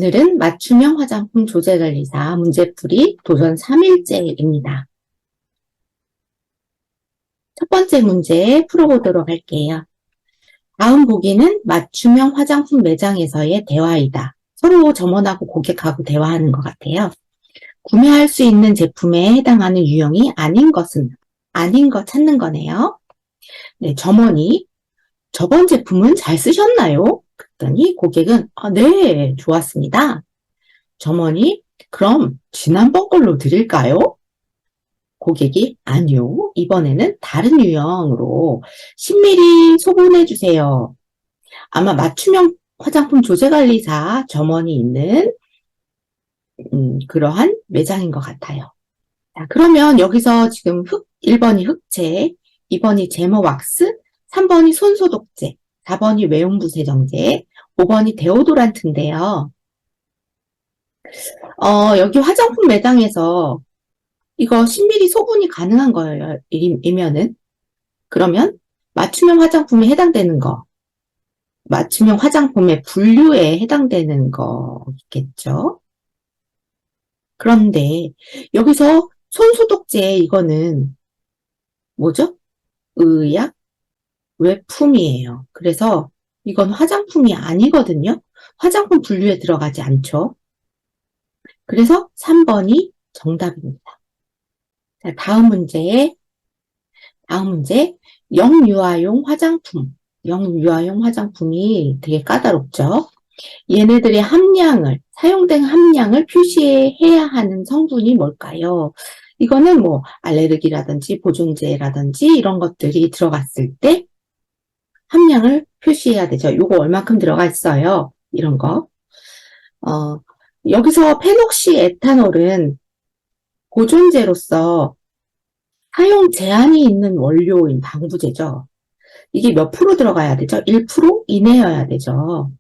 오늘은 맞춤형 화장품 조제관리사 문제풀이 도전 3일째입니다. 첫 번째 문제 풀어보도록 할게요. 다음 보기는 맞춤형 화장품 매장에서의 대화이다. 서로 점원하고 고객하고 대화하는 것 같아요. 구매할 수 있는 제품에 해당하는 유형이 아닌 것은 아닌 것 찾는 거네요. 네, 점원이 저번 제품은 잘 쓰셨나요? 그랬더니 고객은 네, 좋았습니다. 점원이 그럼 지난번 걸로 드릴까요? 고객이 아니요, 이번에는 다른 유형으로 10ml 소분해 주세요. 아마 맞춤형 화장품 조제관리사 점원이 있는 그러한 매장인 것 같아요. 자, 그러면 여기서 지금 1번이 흑채, 2번이 제모 왁스, 3번이 손소독제, 4번이 외용부 세정제, 5번이 데오도란트인데요. 여기 화장품 매장에서 이거 10ml 소분이 가능한 거예요. 이면은. 그러면 맞춤형 화장품에 해당되는 거, 맞춤형 화장품의 분류에 해당되는 거겠죠. 그런데 여기서 손소독제 이거는 뭐죠? 의약 외품이에요. 그래서 이건 화장품이 아니거든요. 화장품 분류에 들어가지 않죠. 그래서 3번이 정답입니다. 자, 다음 문제, 영유아용 화장품. 영유아용 화장품이 되게 까다롭죠. 얘네들의 사용된 함량을 표시해야 하는 성분이 뭘까요? 이거는 뭐, 알레르기라든지 보존제라든지 이런 것들이 들어갔을 때 함량을 표시해야 되죠. 요거 얼만큼 들어가 있어요. 이런 거. 여기서 페녹시 에탄올은 보존제로서 사용 제한이 있는 원료인 방부제죠. 이게 몇 프로 들어가야 되죠? 1% 이내여야 되죠.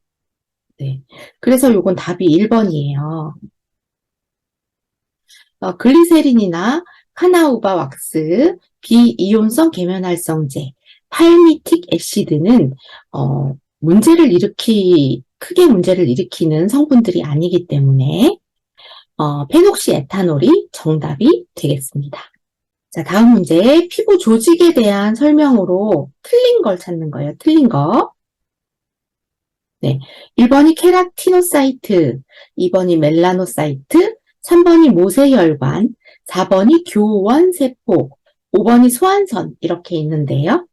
네. 그래서 요건 답이 1번이에요. 글리세린이나 카나우바 왁스, 비이온성 계면활성제, 팔미틱 액시드는 크게 문제를 일으키는 성분들이 아니기 때문에 페녹시 에탄올이 정답이 되겠습니다. 자, 다음 문제. 피부 조직에 대한 설명으로 틀린 걸 찾는 거예요. 틀린 거. 네. 1번이 케라티노사이트, 2번이 멜라노사이트, 3번이 모세혈관, 4번이 교원세포, 5번이 소환선 이렇게 있는데요.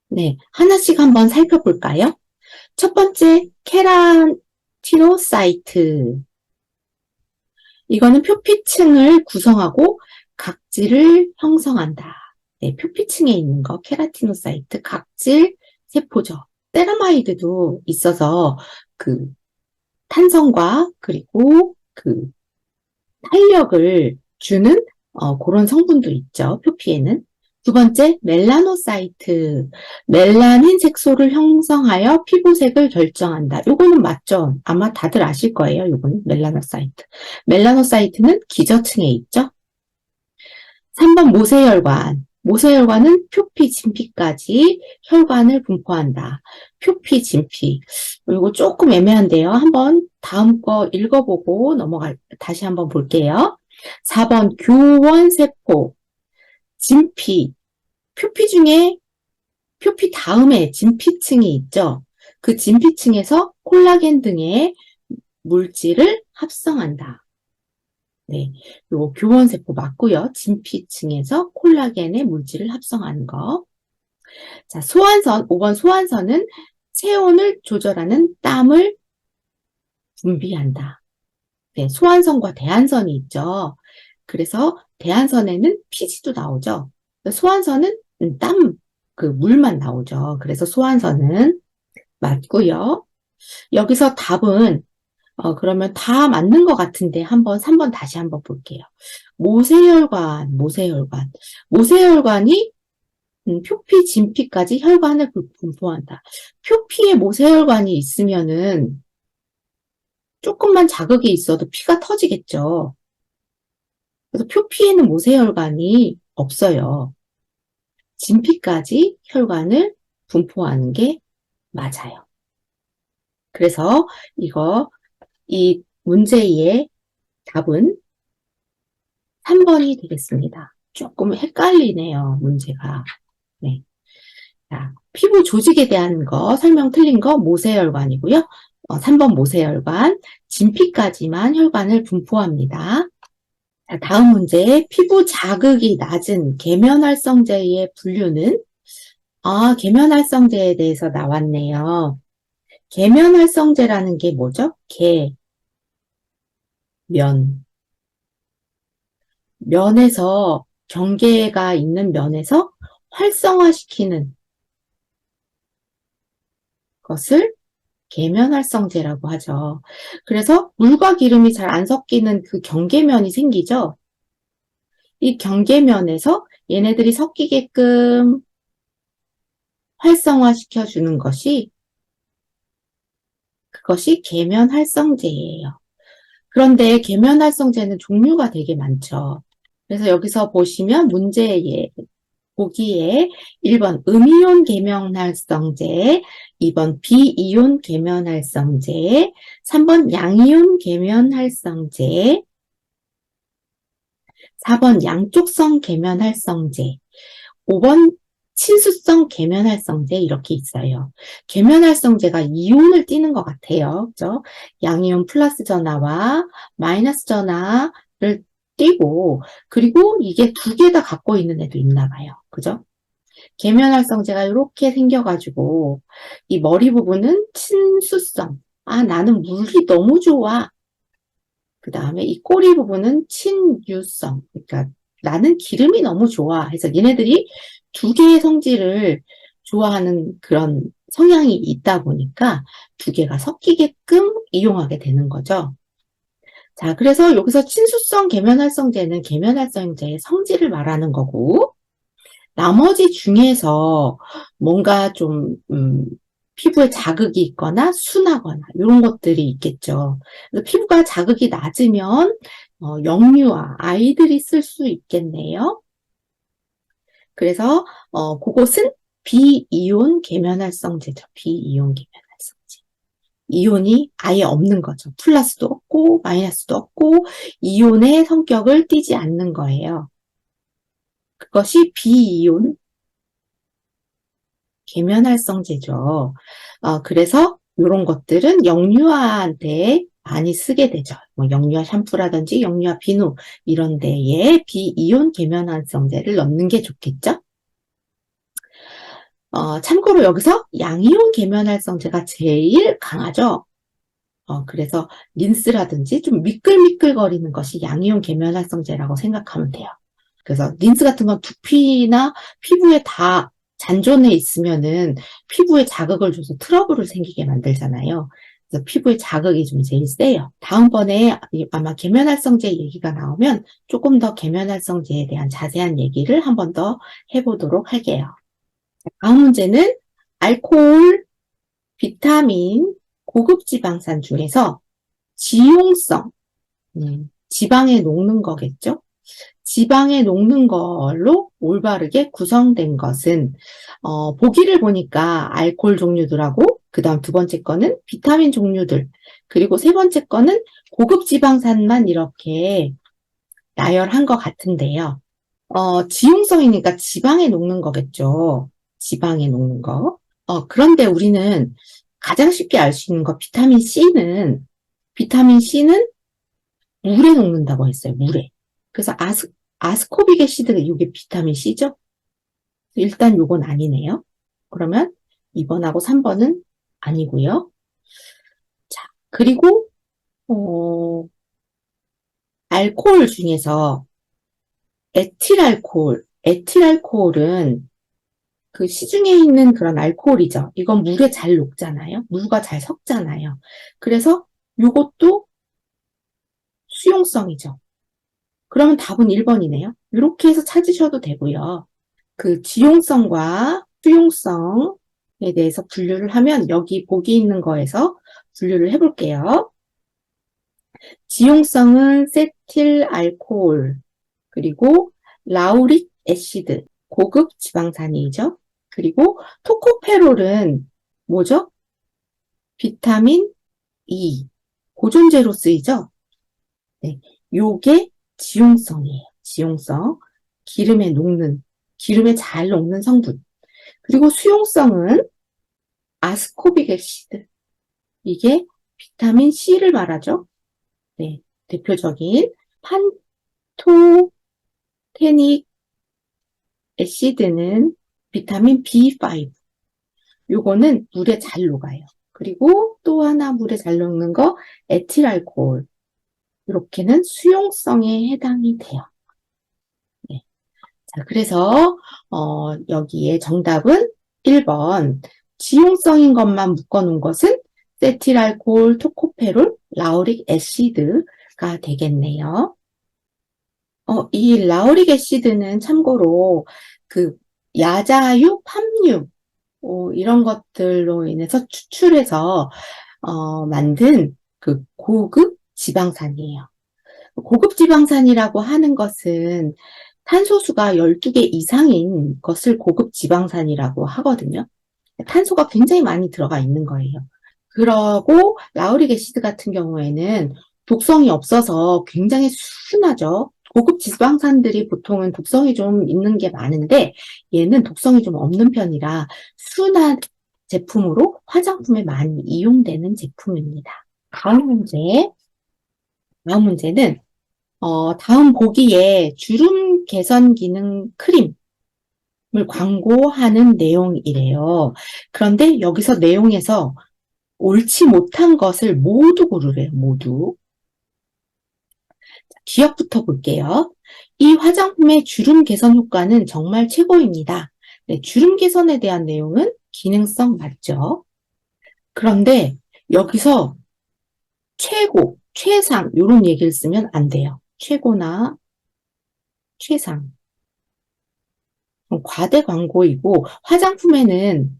네. 하나씩 한번 살펴볼까요? 첫 번째, 케라티노사이트. 이거는 표피층을 구성하고 각질을 형성한다. 네, 표피층에 있는 거, 케라티노사이트, 각질 세포죠. 세라마이드도 있어서 그 탄성과 그리고 그 탄력을 주는 그런 성분도 있죠. 표피에는. 두 번째, 멜라노사이트. 멜라닌 색소를 형성하여 피부색을 결정한다. 요거는 맞죠? 아마 다들 아실 거예요. 요거는 멜라노사이트. 멜라노사이트는 기저층에 있죠. 3번 모세혈관. 모세혈관은 표피, 진피까지 혈관을 분포한다. 표피, 진피. 이거 조금 애매한데요. 한번 다음 거 읽어보고 다시 한번 볼게요. 4번 교원세포. 진피. 표피 다음에 진피층이 있죠. 그 진피층에서 콜라겐 등의 물질을 합성한다. 네, 요 교원세포 맞고요. 진피층에서 콜라겐의 물질을 합성하는 거. 자, 5번 소환선은 체온을 조절하는 땀을 분비한다. 네, 소환선과 대한선이 있죠. 그래서 대한선에는 피지도 나오죠. 소환선은 물만 나오죠. 그래서 소환선은 맞고요. 여기서 답은 그러면 다 맞는 것 같은데 3번 다시 한번 볼게요. 모세혈관이 표피, 진피까지 혈관을 분포한다. 표피에 모세혈관이 있으면은 조금만 자극이 있어도 피가 터지겠죠. 그래서 표피에는 모세혈관이 없어요. 진피까지 혈관을 분포하는 게 맞아요. 그래서 이 문제의 답은 3번이 되겠습니다. 조금 헷갈리네요, 문제가. 네. 자, 피부 조직에 대한 거, 설명 틀린 거 모세혈관이고요. 3번 모세혈관, 진피까지만 혈관을 분포합니다. 자, 다음 문제, 피부 자극이 낮은 계면활성제의 분류는? 계면활성제에 대해서 나왔네요. 계면활성제라는 게 뭐죠? 면. 면에서, 경계가 있는 면에서 활성화시키는 것을 계면활성제라고 하죠. 그래서 물과 기름이 잘 안 섞이는 그 경계면이 생기죠. 이 경계면에서 얘네들이 섞이게끔 활성화시켜주는 그것이 계면활성제예요. 그런데 계면활성제는 종류가 되게 많죠. 그래서 여기서 보시면 문제에 보기에 1번 음이온 계면활성제, 2번 비이온 계면활성제, 3번 양이온 계면활성제, 4번 양쪽성 계면활성제, 5번 친수성 계면활성제 이렇게 있어요. 계면활성제가 이온을 띠는 것 같아요. 그죠? 양이온 플러스 전하와 마이너스 전하를 띠고 그리고 이게 두 개 다 갖고 있는 애도 있나 봐요. 그죠? 계면활성제가 이렇게 생겨가지고 이 머리 부분은 친수성. 나는 물이 너무 좋아. 그 다음에 이 꼬리 부분은 친유성. 그러니까 나는 기름이 너무 좋아. 해서 얘네들이 두 개의 성질을 좋아하는 그런 성향이 있다 보니까 두 개가 섞이게끔 이용하게 되는 거죠. 자, 그래서 여기서 친수성 계면활성제는 계면활성제의 성질을 말하는 거고, 나머지 중에서 뭔가 좀, 피부에 자극이 있거나 순하거나 이런 것들이 있겠죠. 그래서 피부가 자극이 낮으면 영유아, 아이들이 쓸 수 있겠네요. 그래서 그것은 비이온 계면활성제죠. 비이온 계면활성제. 이온이 아예 없는 거죠. 플러스도 없고 마이너스도 없고 이온의 성격을 띠지 않는 거예요. 그것이 비이온 계면활성제죠. 그래서 이런 것들은 영유아한테 많이 쓰게 되죠. 뭐 영유아 샴푸라든지 영유아 비누 이런 데에 비이온 계면활성제를 넣는 게 좋겠죠. 참고로 여기서 양이온 계면활성제가 제일 강하죠. 그래서 린스라든지 좀 미끌미끌거리는 것이 양이온 계면활성제라고 생각하면 돼요. 그래서 린스 같은 건 두피나 피부에 다 잔존해 있으면은 피부에 자극을 줘서 트러블을 생기게 만들잖아요. 그래서 피부에 자극이 좀 제일 세요. 다음번에 아마 계면활성제 얘기가 나오면 조금 더 계면활성제에 대한 자세한 얘기를 한 번 더 해보도록 할게요. 다음 문제는 알코올, 비타민, 고급 지방산 중에서 지용성, 지방에 녹는 거겠죠? 지방에 녹는 걸로 올바르게 구성된 것은 보기를 보니까 알코올 종류들하고 그 다음 두 번째 거는 비타민 종류들 그리고 세 번째 거는 고급 지방산만 이렇게 나열한 것 같은데요. 지용성이니까 지방에 녹는 거겠죠. 지방에 녹는 거. 그런데 우리는 가장 쉽게 알 수 있는 거 비타민 C는 물에 녹는다고 했어요. 물에. 그래서 아스코빅 애시드가 이게 비타민 C죠? 일단 요건 아니네요. 그러면 2번하고 3번은 아니고요. 자, 그리고 알코올 중에서 에틸알코올은 그 시중에 있는 그런 알코올이죠. 이건 물에 잘 녹잖아요. 물과 잘 섞잖아요. 그래서 요것도 수용성이죠. 그러면 답은 1번이네요. 이렇게 해서 찾으셔도 되고요. 그 지용성과 수용성에 대해서 분류를 하면 여기 보기 있는 거에서 분류를 해볼게요. 지용성은 세틸알코올, 그리고 라우릭 애시드, 고급 지방산이죠. 그리고 토코페롤은 뭐죠? 비타민 E, 보존제로 쓰이죠? 네. 요게 지용성이에요. 지용성. 기름에 잘 녹는 성분. 그리고 수용성은 아스코빅 액시드. 이게 비타민 C를 말하죠. 네. 대표적인 판토테닉 애시드는 비타민 B5. 요거는 물에 잘 녹아요. 그리고 또 하나 물에 잘 녹는 거 에틸알코올. 이렇게는 수용성에 해당이 돼요. 네. 자, 그래서 여기에 정답은 1번. 지용성인 것만 묶어놓은 것은 세틸알코올, 토코페롤, 라우릭 애시드가 되겠네요. 이 라우릭 애시드는 참고로 그 야자유, 팜유 이런 것들로 인해서 추출해서 만든 그 고급 지방산이에요. 고급 지방산이라고 하는 것은 탄소수가 12개 이상인 것을 고급 지방산이라고 하거든요. 탄소가 굉장히 많이 들어가 있는 거예요. 그러고 라우릭 애시드 같은 경우에는 독성이 없어서 굉장히 순하죠. 고급 지방산들이 보통은 독성이 좀 있는 게 많은데 얘는 독성이 좀 없는 편이라 순한 제품으로 화장품에 많이 이용되는 제품입니다. 다음 문제는 다음 보기에 주름 개선 기능 크림을 광고하는 내용이래요. 그런데 여기서 내용에서 옳지 못한 것을 모두 고르래요. 모두. 기억부터 볼게요. 이 화장품의 주름 개선 효과는 정말 최고입니다. 네, 주름 개선에 대한 내용은 기능성 맞죠? 그런데 여기서 최고, 최상 이런 얘기를 쓰면 안 돼요. 최고나 최상. 과대 광고이고 화장품에는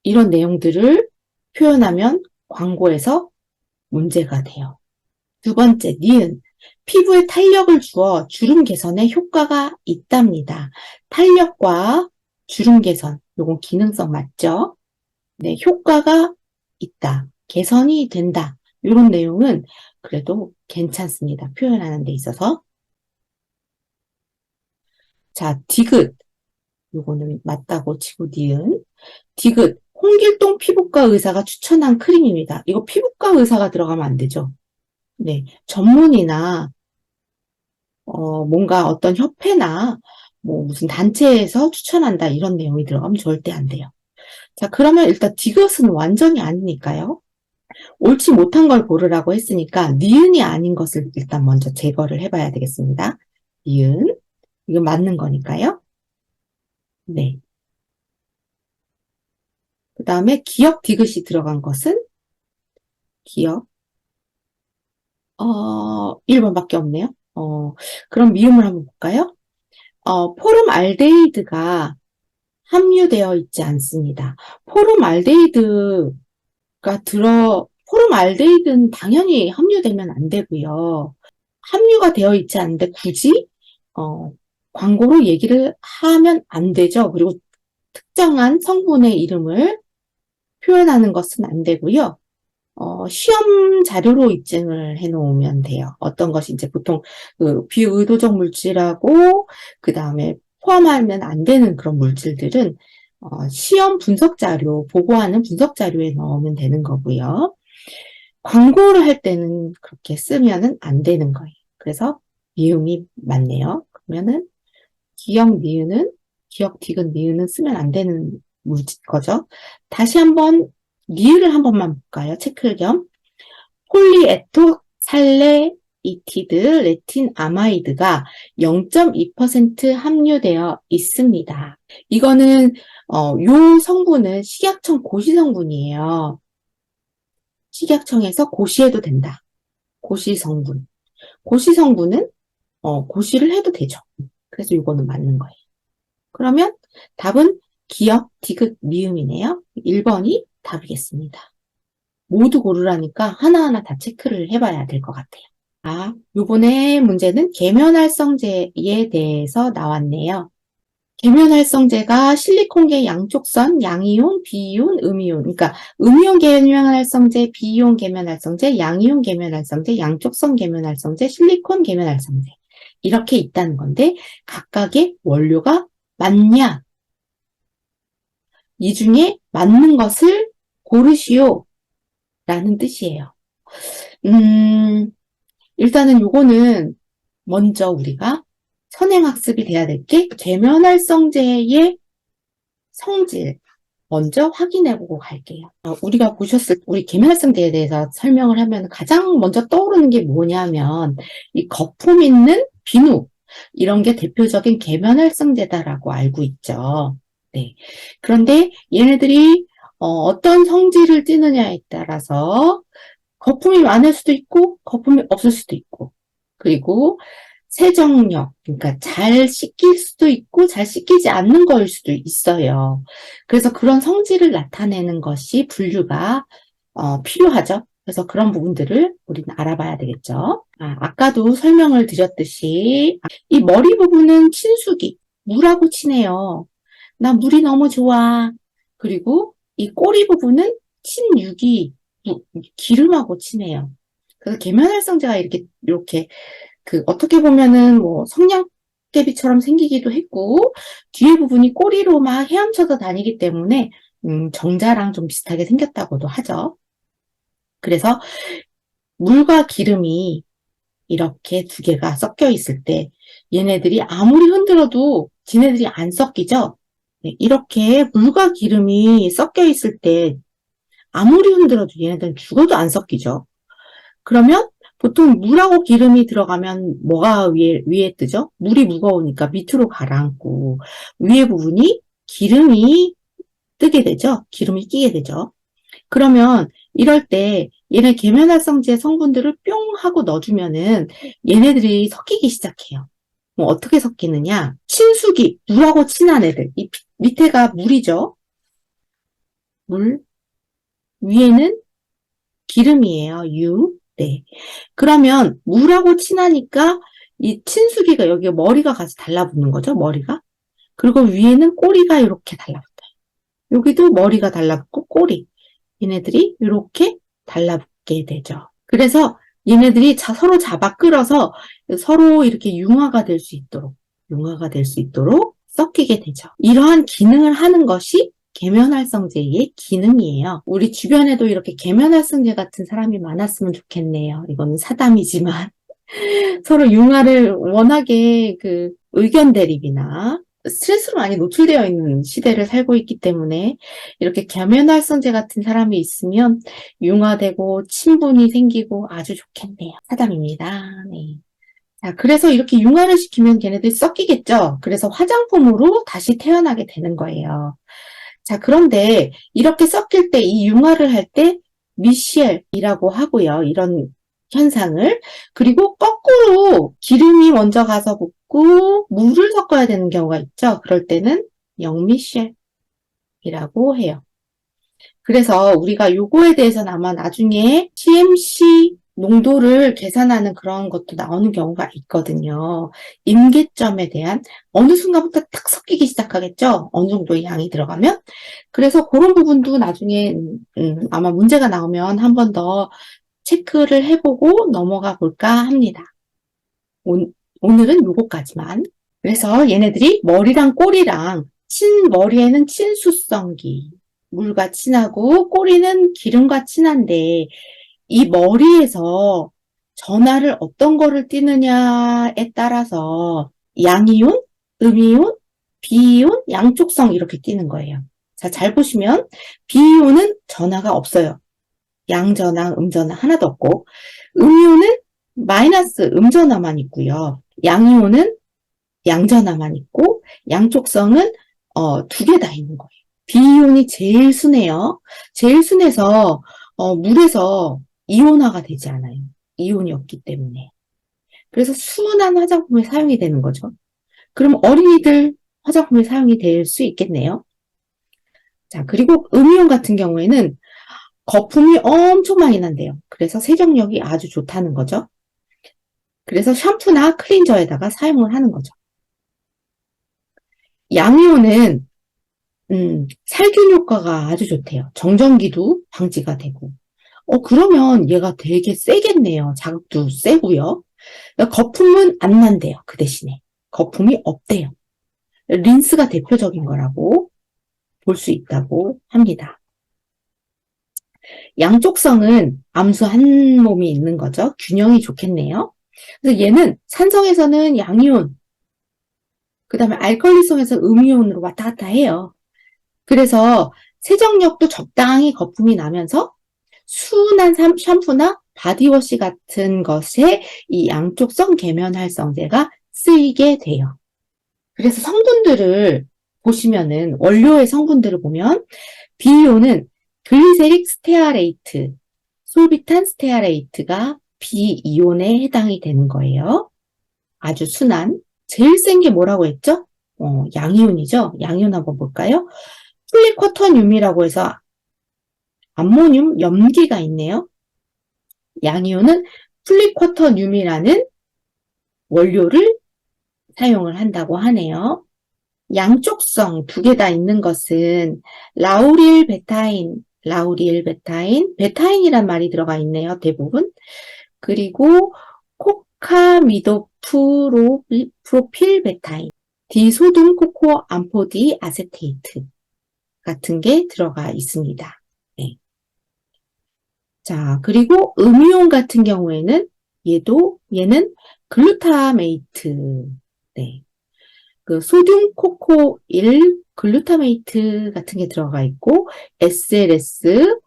이런 내용들을 표현하면 광고에서 문제가 돼요. 두 번째, 니은. 피부에 탄력을 주어 주름 개선에 효과가 있답니다. 탄력과 주름 개선, 요건 기능성 맞죠? 네, 효과가 있다. 개선이 된다. 이런 내용은 그래도 괜찮습니다. 표현하는 데 있어서. 자, 디귿. 요거는 맞다고 치고 니은. 디귿. 홍길동 피부과 의사가 추천한 크림입니다. 이거 피부과 의사가 들어가면 안 되죠. 네, 전문이나 뭔가 어떤 협회나 뭐 무슨 단체에서 추천한다 이런 내용이 들어가면 절대 안 돼요. 자, 그러면 일단 디귿은 완전히 아니니까요. 옳지 못한 걸 고르라고 했으니까 니은이 아닌 것을 일단 먼저 제거를 해봐야 되겠습니다. 니은, 이거 맞는 거니까요. 네. 그 다음에 기역 디귿이 들어간 것은 기역 1번밖에 없네요. 그럼 미음을 한번 볼까요? 포름알데히드가 함유되어 있지 않습니다. 포름알데히드가 포름알데히드는 당연히 함유되면 안 되고요. 함유가 되어 있지 않은데 굳이 광고로 얘기를 하면 안 되죠. 그리고 특정한 성분의 이름을 표현하는 것은 안 되고요. 시험 자료로 입증을 해 놓으면 돼요. 어떤 것이 이제 보통 그 비의도적 물질하고 그 다음에 포함하면 안 되는 그런 물질들은 시험 분석 자료, 보고하는 분석 자료에 넣으면 되는 거고요. 광고를 할 때는 그렇게 쓰면은 안 되는 거예요. 그래서 미음이 맞네요. 그러면은 기역 디귿 미음은 쓰면 안 되는 거죠. 다시 한번 니을을 한 번만 볼까요? 체크 겸. 폴리에토살레이티드 레틴 아마이드가 0.2% 함유되어 있습니다. 이거는 요 성분은 식약청 고시 성분이에요. 식약청에서 고시해도 된다. 고시 성분. 고시 성분은 고시를 해도 되죠. 그래서 이거는 맞는 거예요. 그러면 답은 기역 디귿 미음이네요. 1번이 답이겠습니다. 모두 고르라니까 하나하나 다 체크를 해봐야 될 것 같아요. 요번에 문제는 계면활성제에 대해서 나왔네요. 계면활성제가 실리콘계 양쪽선, 양이온, 비이온, 음이온. 그러니까 음이온 계면활성제, 비이온 계면활성제, 양이온 계면활성제, 양쪽선 계면활성제, 실리콘 계면활성제. 이렇게 있다는 건데 각각의 원료가 맞냐? 이 중에 맞는 것을 고르시오 라는 뜻이에요. 일단은 요거는 먼저 우리가 선행학습이 돼야 될 게 계면활성제의 성질 먼저 확인해보고 갈게요. 우리가 보셨을 우리 계면활성제에 대해서 설명을 하면 가장 먼저 떠오르는 게 뭐냐면 이 거품 있는 비누 이런 게 대표적인 계면활성제다라고 알고 있죠. 네. 그런데 얘네들이 어떤 성질을 띠느냐에 따라서 거품이 많을 수도 있고 거품이 없을 수도 있고 그리고 세정력, 그러니까 잘 씻길 수도 있고 잘 씻기지 않는 거일 수도 있어요. 그래서 그런 성질을 나타내는 것이 분류가 필요하죠. 그래서 그런 부분들을 우리는 알아봐야 되겠죠. 아까도 설명을 드렸듯이 이 머리 부분은 친수기, 물하고 친해요. 나 물이 너무 좋아. 그리고 이 꼬리 부분은 친유기, 기름하고 친해요. 그래서 계면활성제가 이렇게 어떻게 보면은 뭐 성냥개비처럼 생기기도 했고, 뒤에 부분이 꼬리로 막 헤엄쳐서 다니기 때문에, 정자랑 좀 비슷하게 생겼다고도 하죠. 그래서 물과 기름이 이렇게 두 개가 섞여 있을 때, 얘네들이 아무리 흔들어도 지네들이 안 섞이죠? 네, 이렇게 물과 기름이 섞여 있을 때, 아무리 흔들어도 얘네들은 죽어도 안 섞이죠. 그러면 보통 물하고 기름이 들어가면 뭐가 위에 뜨죠? 물이 무거우니까 밑으로 가라앉고 위에 부분이 기름이 뜨게 되죠? 기름이 끼게 되죠? 그러면 이럴 때 얘네 계면활성제 성분들을 뿅 하고 넣어주면은 얘네들이 섞이기 시작해요. 뭐 어떻게 섞이느냐? 친수기, 물하고 친한 애들. 이 밑에가 물이죠? 물, 위에는 기름이에요. 유. 네. 그러면 물하고 친하니까 이 친수기가 여기 머리가 같이 달라붙는 거죠. 머리가. 그리고 위에는 꼬리가 이렇게 달라붙어요. 여기도 머리가 달라붙고 꼬리. 얘네들이 이렇게 달라붙게 되죠. 그래서 얘네들이 서로 잡아 끌어서 서로 이렇게 융화가 될 수 있도록 섞이게 되죠. 이러한 기능을 하는 것이 계면활성제의 기능이에요. 우리 주변에도 이렇게 계면활성제 같은 사람이 많았으면 좋겠네요. 이거는 사담이지만 서로 융화를 워낙에 의견 대립이나 스트레스로 많이 노출되어 있는 시대를 살고 있기 때문에 이렇게 계면활성제 같은 사람이 있으면 융화되고 친분이 생기고 아주 좋겠네요. 사담입니다. 네. 자, 그래서 이렇게 융화를 시키면 걔네들이 섞이겠죠? 그래서 화장품으로 다시 태어나게 되는 거예요. 자, 그런데 이렇게 섞일 때 이 융화를 할 때 미셸이라고 하고요. 이런 현상을. 그리고 거꾸로 기름이 먼저 가서 붙고 물을 섞어야 되는 경우가 있죠. 그럴 때는 영미셸이라고 해요. 그래서 우리가 요거에 대해서는 아마 나중에 CMC 농도를 계산하는 그런 것도 나오는 경우가 있거든요. 임계점에 대한 어느 순간부터 탁 섞이기 시작하겠죠. 어느 정도의 양이 들어가면. 그래서 그런 부분도 나중에 아마 문제가 나오면 한 번 더 체크를 해보고 넘어가 볼까 합니다. 오늘은 요거까지만. 그래서 얘네들이 머리랑 꼬리랑 머리에는 친수성기, 물과 친하고 꼬리는 기름과 친한데 이 머리에서 전하를 어떤 거를 띠느냐에 따라서 양이온, 음이온, 비이온, 양쪽성 이렇게 띠는 거예요. 자, 잘 보시면 비이온은 전하가 없어요. 양전하, 음전하 하나도 없고 음이온은 마이너스 음전하만 있고요. 양이온은 양전하만 있고 양쪽성은 두 개 다 있는 거예요. 비이온이 제일 순해요. 제일 순해서 물에서 이온화가 되지 않아요. 이온이 없기 때문에. 그래서 순한 화장품에 사용이 되는 거죠. 그럼 어린이들 화장품에 사용이 될 수 있겠네요. 자, 그리고 음이온 같은 경우에는 거품이 엄청 많이 난대요. 그래서 세정력이 아주 좋다는 거죠. 그래서 샴푸나 클렌저에다가 사용을 하는 거죠. 양이온은 살균 효과가 아주 좋대요. 정전기도 방지가 되고. 그러면 얘가 되게 세겠네요. 자극도 세고요. 거품은 안 난대요. 그 대신에. 거품이 없대요. 린스가 대표적인 거라고 볼 수 있다고 합니다. 양쪽성은 암수 한 몸이 있는 거죠. 균형이 좋겠네요. 그래서 얘는 산성에서는 양이온, 그 다음에 알칼리성에서 음이온으로 왔다 갔다 해요. 그래서 세정력도 적당히 거품이 나면서 순한 샴푸나 바디워시 같은 것에 이 양쪽성 계면활성제가 쓰이게 돼요. 그래서 성분들을 보시면은 원료의 성분들을 보면 B이온은 글리세릭 스테아레이트, 솔비탄 스테아레이트가 B이온에 해당이 되는 거예요. 아주 순한. 제일 센 게 뭐라고 했죠? 양이온이죠. 양이온 한번 볼까요? 플리쿼터듐이라고 해서 암모늄 염기가 있네요. 양이온은 플리쿼터듐이라는 원료를 사용을 한다고 하네요. 양쪽성 두 개 다 있는 것은 라우릴 베타인, 베타인이란 말이 들어가 있네요. 대부분. 그리고 코카미도프로필 베타인, 디소듐 코코 암포디 아세테이트 같은 게 들어가 있습니다. 네. 자, 그리고 음이온 같은 경우에는 얘는 글루타메이트, 네. 그 소듐 코코일 글루타메이트 같은 게 들어가 있고 SLS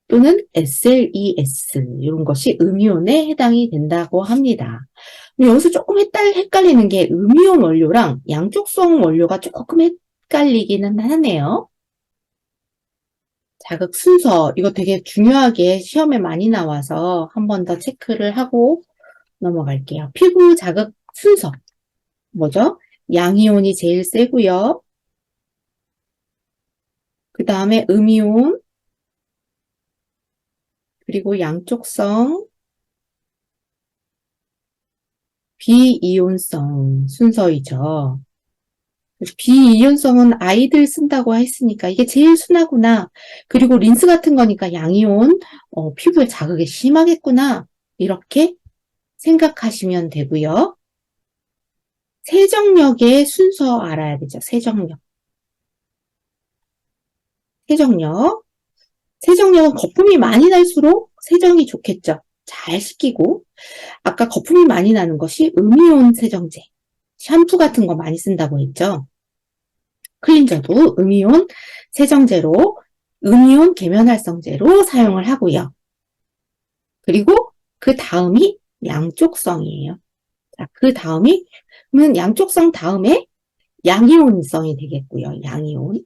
또는 SLES 이런 것이 음이온에 해당이 된다고 합니다. 여기서 조금 헷갈리는 게 음이온 원료랑 양쪽성 원료가 조금 헷갈리기는 하네요. 자극 순서 이거 되게 중요하게 시험에 많이 나와서 한 번 더 체크를 하고 넘어갈게요. 피부 자극 순서 뭐죠? 양이온이 제일 세고요. 그 다음에 음이온, 그리고 양쪽성, 비이온성 순서이죠. 비이온성은 아이들 쓴다고 했으니까 이게 제일 순하구나. 그리고 린스 같은 거니까 양이온 피부에 자극이 심하겠구나. 이렇게 생각하시면 되고요. 세정력의 순서 알아야 되죠. 세정력. 세정력은 거품이 많이 날수록 세정이 좋겠죠. 잘 씻기고. 아까 거품이 많이 나는 것이 음이온 세정제. 샴푸 같은 거 많이 쓴다고 했죠. 클린저도 음이온 세정제로, 음이온 계면활성제로 사용을 하고요. 그리고 그 다음이 양쪽성이에요. 자, 그 다음이, 그러면 양쪽성 다음에 양이온성이 되겠고요. 양이온.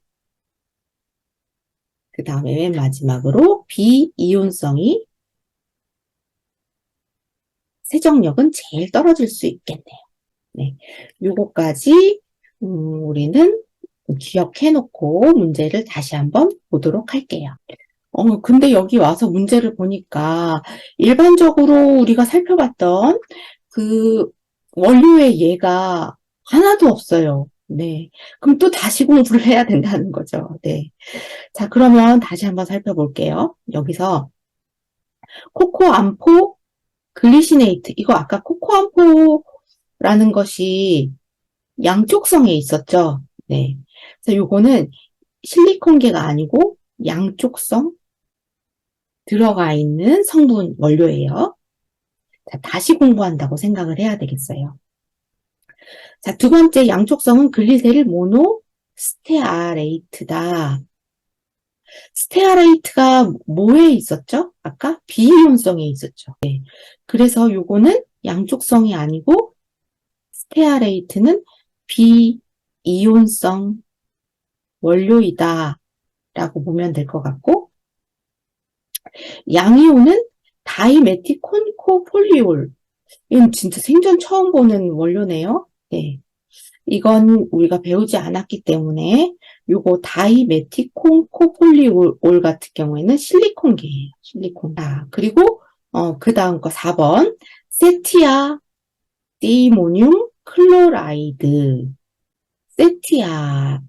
그 다음에 맨 마지막으로 비이온성이 세정력은 제일 떨어질 수 있겠네요. 네, 요거까지 우리는 기억해놓고 문제를 다시 한번 보도록 할게요. 근데 여기 와서 문제를 보니까 일반적으로 우리가 살펴봤던 그 원료의 예가 하나도 없어요. 네. 그럼 또 다시 공부를 해야 된다는 거죠. 네. 자, 그러면 다시 한번 살펴볼게요. 여기서 코코암포 글리시네이트. 이거 아까 코코암포라는 것이 양쪽성에 있었죠. 네. 그래서 요거는 실리콘계가 아니고 양쪽성 들어가 있는 성분 원료예요. 자, 다시 공부한다고 생각을 해야 되겠어요. 자, 두 번째 양쪽성은 글리세릴 모노 스테아레이트다. 스테아레이트가 뭐에 있었죠? 아까 비이온성에 있었죠. 네. 그래서 요거는 양쪽성이 아니고 스테아레이트는 비이온성 원료이다 라고 보면 될 것 같고, 양이온은 다이메티콘코폴리올. 이건 진짜 생전 처음 보는 원료네요. 네. 이건 우리가 배우지 않았기 때문에 요거 다이메티콘코폴리올 같은 경우에는 실리콘계예요. 실리콘. 아, 그리고 그 다음 거 4번 세티아 디모늄 클로라이드. 세티아리모늄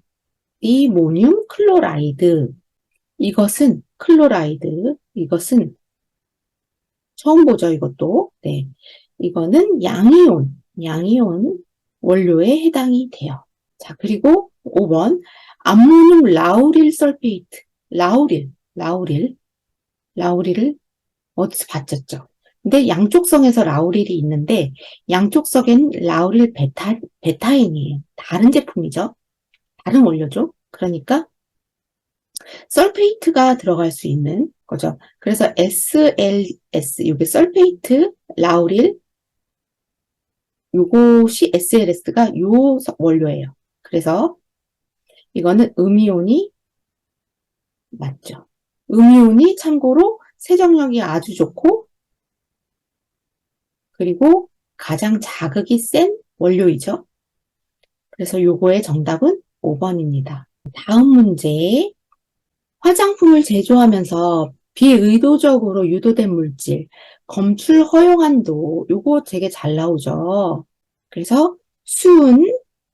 클로라이드. 이것은 클로라이드. 이것은 처음 보죠, 이것도. 네. 이거는 양이온 원료에 해당이 돼요. 자, 그리고 5번. 암모늄 라우릴 설페이트. 라우릴을 어디서 봤었죠? 근데 양쪽성에서 라우릴이 있는데, 양쪽성엔 라우릴 베타인이에요. 다른 제품이죠. 다른 원료죠. 그러니까, 설페이트가 들어갈 수 있는 거죠. 그래서 SLS, 이게 설페이트, 라우릴, 요것이 SLS가 요 원료예요. 그래서 이거는 음이온이 맞죠. 음이온이 참고로 세정력이 아주 좋고, 그리고 가장 자극이 센 원료이죠. 그래서 요거의 정답은 5번입니다. 다음 문제. 화장품을 제조하면서 비의도적으로 유도된 물질, 검출 허용한도, 요거 되게 잘 나오죠. 그래서 수은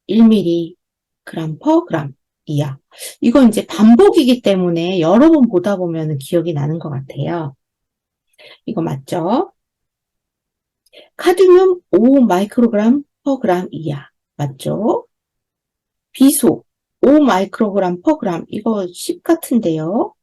1mg per 그램 이하. 이건 이제 반복이기 때문에 여러 번 보다 보면 기억이 나는 것 같아요. 이거 맞죠? 카드뮴 5 마이크로그램 per 그램 이하. 맞죠? 비소 5 마이크로그램 per 그램. 이거 10 같은데요.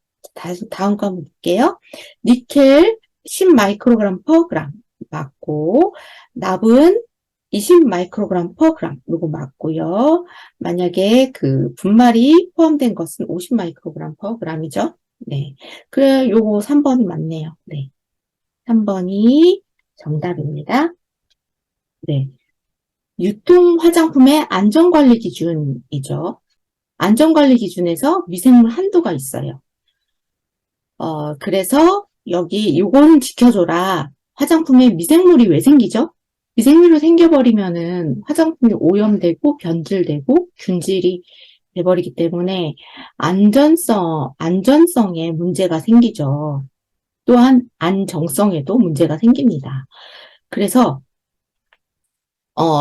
다음 거 한번 볼게요. 니켈 10 마이크로그램 per 그램. 맞고, 납은 20 마이크로그램 per 그램. 요거 맞고요. 만약에 그 분말이 포함된 것은 50 마이크로그램 per 그램이죠. 네. 그래, 요거 3번이 맞네요. 네. 3번이 정답입니다. 네. 유통 화장품의 안전관리 기준이죠. 안전관리 기준에서 미생물 한도가 있어요. 그래서 여기 요거는 지켜줘라. 화장품에 미생물이 왜 생기죠? 미생물이 생겨버리면은 화장품이 오염되고 변질되고 균질이 돼버리기 때문에 안전성에 문제가 생기죠. 또한 안정성에도 문제가 생깁니다. 그래서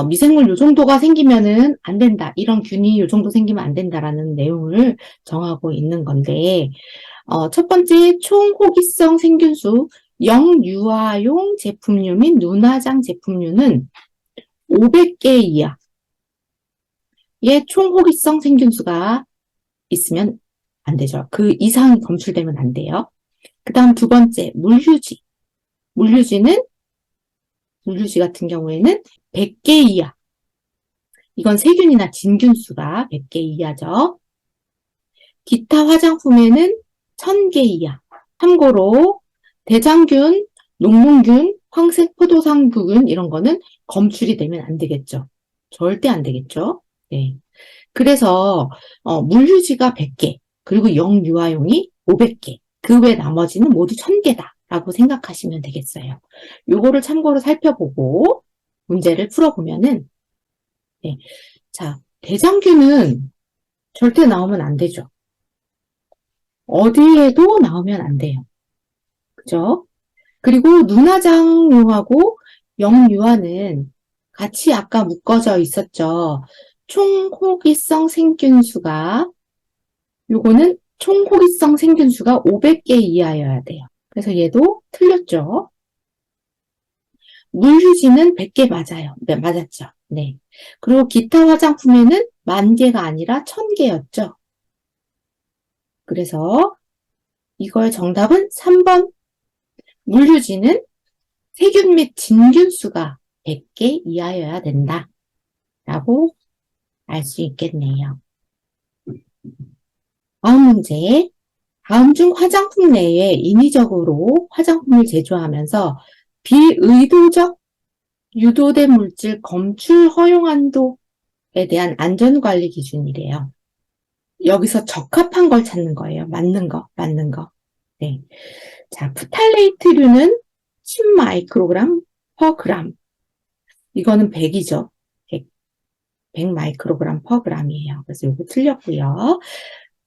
미생물 요 정도가 생기면은 안 된다. 이런 균이 요 정도 생기면 안 된다라는 내용을 정하고 있는 건데, 첫 번째 총호기성 생균수 영유아용 제품류 및 눈화장 제품류는 500개 이하의 총호기성 생균수가 있으면 안 되죠. 그 이상이 검출되면 안 돼요. 그 다음 두 번째 물휴지. 물휴지 같은 경우에는 100개 이하. 이건 세균이나 진균수가 100개 이하죠. 기타 화장품에는 1000개 이하. 참고로 대장균, 녹농균, 황색 포도상구균 이런 거는 검출이 되면 안 되겠죠. 절대 안 되겠죠. 네. 그래서 물휴지가 100개, 그리고 영유아용이 500개, 그 외 나머지는 모두 1000개다 라고 생각하시면 되겠어요. 요거를 참고로 살펴보고 문제를 풀어보면은 네. 자, 대장균은 절대 나오면 안 되죠. 어디에도 나오면 안 돼요. 그죠? 그리고 눈화장용하고 영유아는 같이 아까 묶어져 있었죠. 총호기성 생균수가, 요거는 총호기성 생균수가 500개 이하여야 돼요. 그래서 얘도 틀렸죠. 물휴지는 100개 맞아요. 네, 맞았죠. 네. 그리고 기타 화장품에는 10,000개가 아니라 1000개였죠. 그래서 이거의 정답은 3번. 물휴지는 세균 및 진균수가 100개 이하여야 된다. 라고 알 수 있겠네요. 다음 문제. 다음 중 화장품 내에 인위적으로 화장품을 제조하면서 비의도적 유도된 물질 검출 허용 한도에 대한 안전관리 기준이래요. 여기서 적합한 걸 찾는 거예요. 맞는 거. 네. 자, 프탈레이트류는 10 마이크로그램 per 그램. 이거는 100이죠. 100 마이크로그램 per 그램이에요. 그래서 이거 틀렸고요.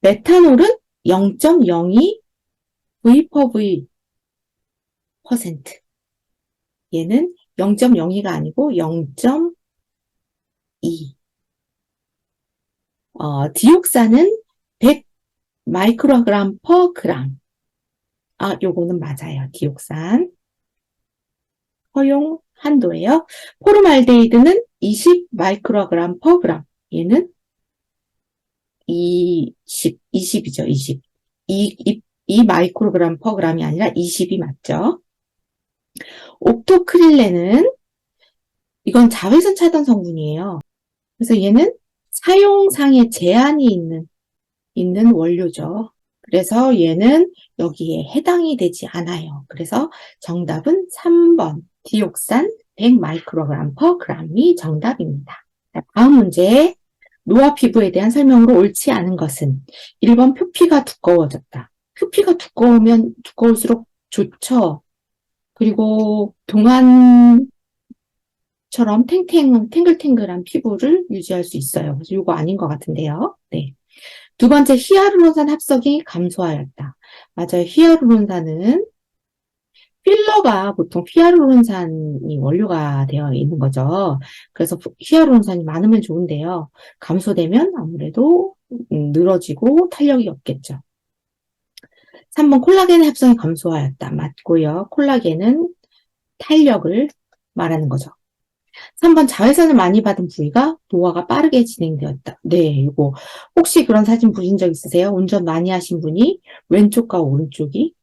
메탄올은 0.02 V per V 퍼센트. 얘는 0.02가 아니고 0.2. 디옥산은 100 마이크로그램 퍼 그램. 요거는 맞아요. 디옥산. 허용 한도예요. 포름알데히드는 20 마이크로그램 퍼 그램. 얘는 20이죠, 20. 이 마이크로그램 퍼 그램이 아니라 20이 맞죠. 옥토크릴레는 이건 자외선 차단 성분이에요. 그래서 얘는 사용상에 제한이 있는 원료죠. 그래서 얘는 여기에 해당이 되지 않아요. 그래서 정답은 3번 디옥산 100 마이크로그램 퍼 그램이 정답입니다. 다음 문제. 노화 피부에 대한 설명으로 옳지 않은 것은 1번 표피가 두꺼워졌다. 표피가 두꺼울수록 좋죠. 그리고 동안처럼 탱글탱글한 피부를 유지할 수 있어요. 그래서 이거 아닌 것 같은데요. 네. 두 번째, 히아루론산 합성이 감소하였다. 맞아요. 히아루론산은 필러가 보통 히아루론산이 원료가 되어 있는 거죠. 그래서 히아루론산이 많으면 좋은데요. 감소되면 아무래도 늘어지고 탄력이 없겠죠. 3번 콜라겐 합성이 감소하였다. 맞고요. 콜라겐은 탄력을 말하는 거죠. 3번 자외선을 많이 받은 부위가 노화가 빠르게 진행되었다. 네, 이거 혹시 그런 사진 보신 적 있으세요? 운전 많이 하신 분이 왼쪽과 오른쪽이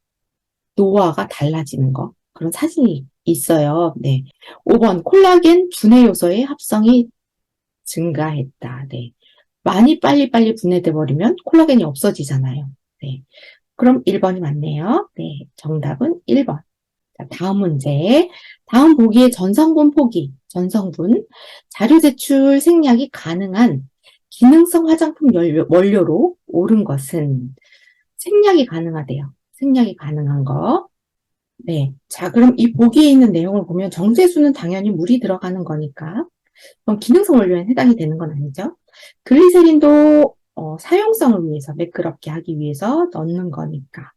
노화가 달라지는 거. 그런 사진이 있어요. 네. 5번 콜라겐 분해 요소의 합성이 증가했다. 네. 많이 빨리빨리 분해돼 버리면 콜라겐이 없어지잖아요. 네. 그럼 1번이 맞네요. 네. 정답은 1번. 자, 다음 문제. 다음 보기의 전성분 포기, 전성분, 자료 제출 생략이 가능한 기능성 화장품 원료로 옳은 것은 생략이 가능하대요. 생략이 가능한 거. 네. 자, 그럼 이 보기에 있는 내용을 보면 정제수는 당연히 물이 들어가는 거니까 그럼 기능성 원료에 해당이 되는 건 아니죠. 글리세린도 사용성을 위해서 매끄럽게 하기 위해서 넣는 거니까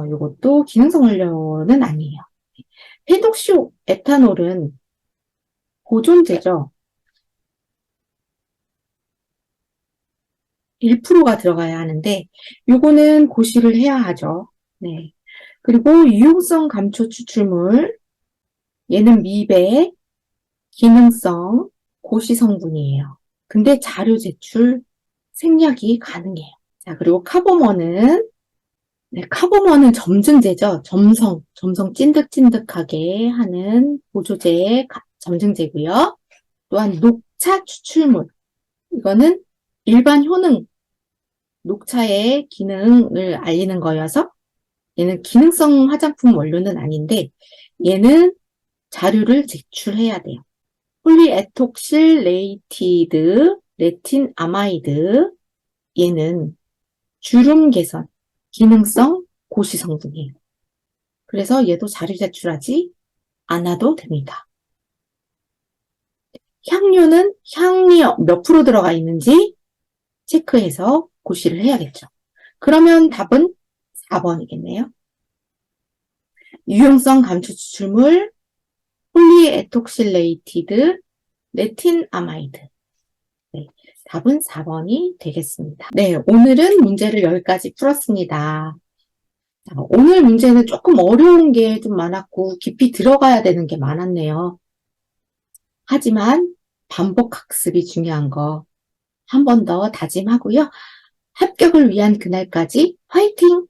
이것도 기능성 원료는 아니에요. 페독시 에탄올은 보존제죠. 1%가 들어가야 하는데 요거는 고시를 해야 하죠. 네. 그리고 유용성 감초 추출물 얘는 미백, 기능성, 고시 성분이에요. 근데 자료 제출 생략이 가능해요. 자, 그리고 카보먼은 카보먼은 점증제죠. 점성 찐득찐득하게 하는 보조제의 점증제고요. 또한 녹차 추출물. 이거는 일반 효능, 녹차의 기능을 알리는 거여서 얘는 기능성 화장품 원료는 아닌데 얘는 자료를 제출해야 돼요. 폴리에톡실레이티드 레틴 아마이드 얘는 주름 개선, 기능성 고시 성분이에요. 그래서 얘도 자료 제출하지 않아도 됩니다. 향료는 향이 몇 프로 들어가 있는지 체크해서 고시를 해야겠죠. 그러면 답은 4번이겠네요. 유용성 감초 추출물, 폴리에톡실레이티드, 레틴 아마이드. 네, 답은 4번이 되겠습니다. 네, 오늘은 문제를 여기까지 풀었습니다. 자, 오늘 문제는 조금 어려운 게 좀 많았고 깊이 들어가야 되는 게 많았네요. 하지만 반복 학습이 중요한 거 한 번 더 다짐하고요. 합격을 위한 그날까지 화이팅!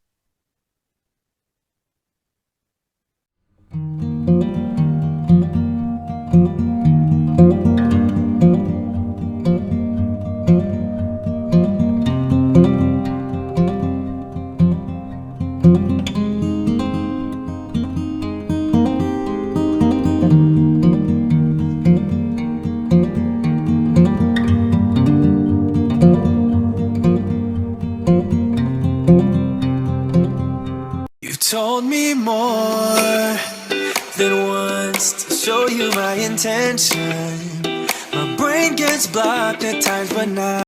Told me more than once to show you my intention. My brain gets blocked at times, but now